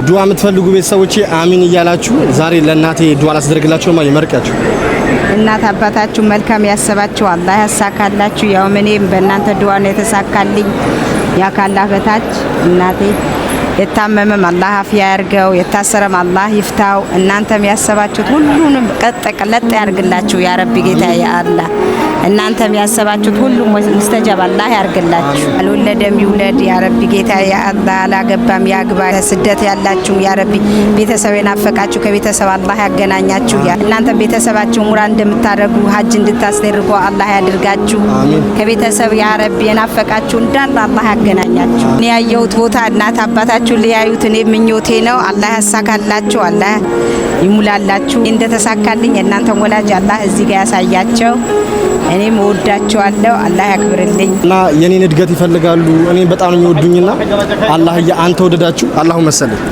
ዱዓ የምትፈልጉ ቤተሰቦቼ አሚን እያላችሁ ዛሬ ለእናቴ ዱዓ ላስደርግላችሁ ነው የመርቃችሁ። እናት አባታችሁ መልካም ያሰባችሁ አላህ ያሳካላችሁ። ያው እኔም በእናንተ ዱዓ ነው የተሳካልኝ። ያ ካላህ በታች እናቴ የታመመም አላህ አፍያ ያርገው፣ የታሰረም አላህ ይፍታው። እናንተም ያሰባችሁት ሁሉንም ቀጥ ያርግላችሁ ያ ረቢ ጌታ ያ አላህ። እናንተም ያሰባችሁት ሁሉም ሙስተጃብ አላህ ያርግላችሁ። አልወለደም ይውለድ ያ ረቢ ጌታ ያ አላህ። አላገባም ያግባ። ስደት ያላችሁ ያ ረቢ ቤተሰብ የናፈቃችሁ ከቤተሰብ አላህ ያገናኛችሁ። እናንተም ቤተሰባችሁ ሙራ እንደምታደርጉ ሀጅ እንድታስደርጉ አላህ ያድርጋችሁ። ከቤተሰብ ያ ረቢ የናፈቃችሁ እንዳለ አላህ ያገናኛችሁ። እኔ ያየሁት ቦታ እናት አባታችሁ ሊያዩት እኔ ምኞቴ ነው። አላህ ያሳካላችሁ፣ አላህ ይሙላላችሁ። እንደተሳካልኝ እናንተም ወላጅ አላህ እዚህ ጋር ያሳያቸው። እኔም ወዳቸዋለሁ፣ አላህ ያክብርልኝ። እና የኔን እድገት ይፈልጋሉ። እኔ በጣም ነው የሚወዱኝና አላህ አንተ ወደዳችሁ። አላሁ መሰለኝ